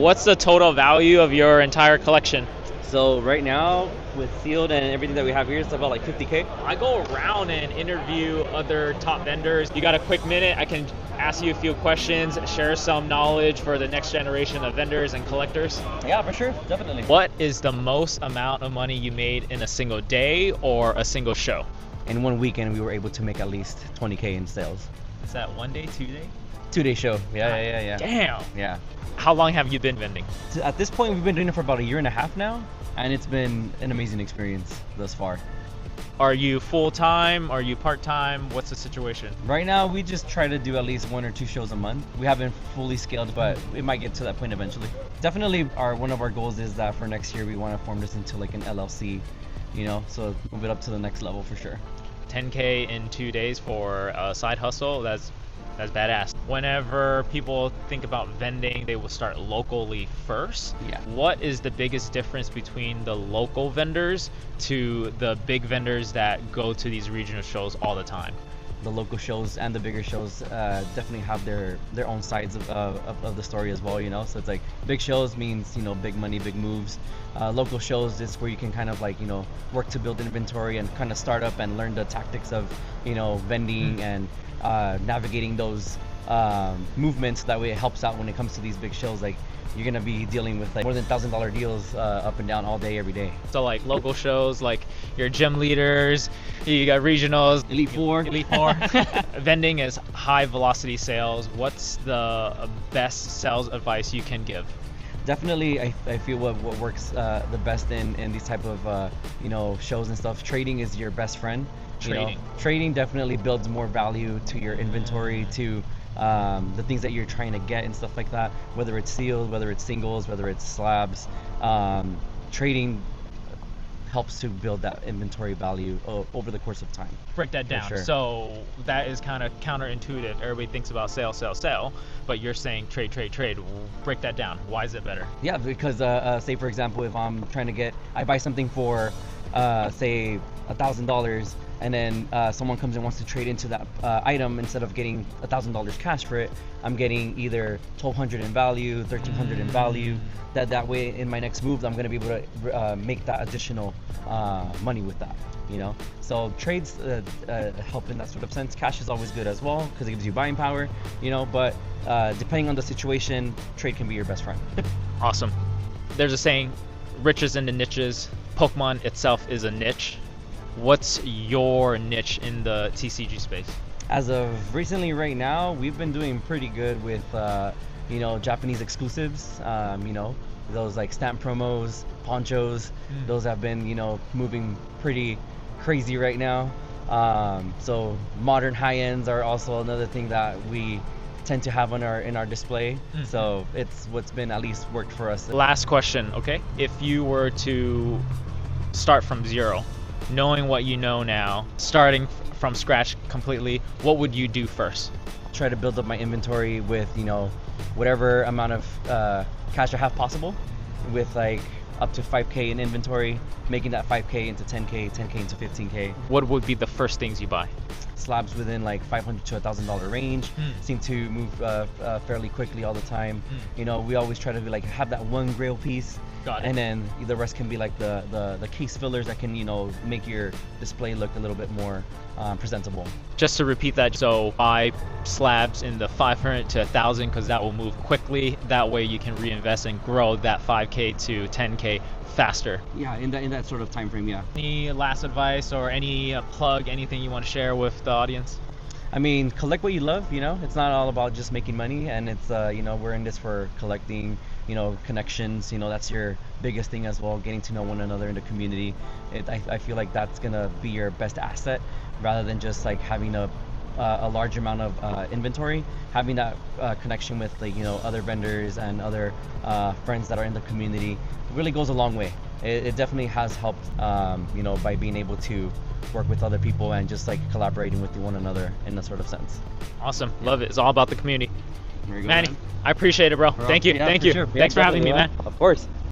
What's the total value of your entire collection? So right now, with sealed and everything that we have here, it's about like 50K. I go around and interview other top vendors. You got a quick minute? I can ask you a few questions, share some knowledge for the next generation of vendors and collectors. Yeah, for sure, definitely. What is the most amount of money you made in a single day or a single show? In one weekend, we were able to make at least 20K in sales. Is that 1 day, 2 day? 2-day show. Yeah. Damn. Yeah. How long have you been vending? At this point, we've been doing it for about a year and a half now, and it's been an amazing experience thus far. Are you full-time? Are you part-time? What's the situation? Right now, we just try to do at least 1 or 2 shows a month. We haven't fully scaled, but it might get to that point eventually. Definitely, one of our goals is that for next year, we want to form this into like an LLC, so move it up to the next level for sure. 10K in 2 days for a side hustle, that's badass. Whenever people think about vending, they will start locally first. Yeah. What is the biggest difference between the local vendors to the big vendors that go to these regional shows all the time? The local shows and the bigger shows definitely have their own sides of the story as well, so it's like big shows means big money, big moves. Local shows is where you can kind of like work to build inventory and kind of start up and learn the tactics of vending and navigating those movements. That way it helps out when it comes to these big shows. Like you're gonna be dealing with like more than $1,000 deals up and down all day, every day. So like local shows, like your gym leaders, you got regionals, Elite Four. Vending is high velocity sales. What's the best sales advice you can give? Definitely, I feel what works the best in these type of shows and stuff. Trading is your best friend. Trading definitely builds more value to your inventory, to the things that you're trying to get and stuff like that, whether it's sealed, whether it's singles, whether it's slabs. Trading helps to build that inventory value over the course of time. Break that down. Sure. So that is kind of counterintuitive. Everybody thinks about sell, but you're saying trade. Break that down. Why is it better? Yeah, because say for example, if I'm trying to I buy something for say $1,000, and then someone comes and wants to trade into that item. Instead of getting $1,000 cash for it, I'm getting either $1,200 in value, $1,300 in value. That way, in my next move, I'm going to be able to make that additional money with that. So trades help in that sort of sense. Cash is always good as well because it gives you buying power. But depending on the situation, trade can be your best friend. Awesome. There's a saying, riches in the niches. Pokemon itself is a niche. What's your niche in the TCG space? As of recently, right now, we've been doing pretty good with Japanese exclusives. Those like stamp promos, ponchos. Those have been moving pretty crazy right now. So modern high ends are also another thing that we tend to have in our display. So it's what's been at least worked for us. Last question, okay? If you were to start from zero, knowing what you know now, starting from scratch completely, what would you do first? Try to build up my inventory with whatever amount of cash I have possible, with like up to 5K in inventory, making that 5K into 10K, 10K into 15K. What would be the first things you buy? Slabs within like $500 to $1,000 range seem to move fairly quickly all the time. We always try to have that one grail piece. Got it. And then the rest can be like the case fillers that can make your display look a little bit more presentable. Just to repeat that, so buy slabs in the 500 to 1,000 because that will move quickly. That way you can reinvest and grow that 5K to 10K faster. Yeah, in that sort of time frame. Yeah. Any last advice or any plug, anything you want to share with the audience? I mean, collect what you love. It's not all about just making money, and it's we're in this for collecting. Connections. That's your biggest thing as well. Getting to know one another in the community. I feel like that's gonna be your best asset, rather than just like having a large amount of inventory. Having that connection with other vendors and other friends that are in the community really goes a long way. It definitely has helped by being able to work with other people and just like collaborating with one another in a sort of sense. Awesome. Love it. It's all about the community. There you go, Manny, man. I appreciate it, bro. Thank you. Yeah, Thank you. sure. Thanks for having me, man. Of course.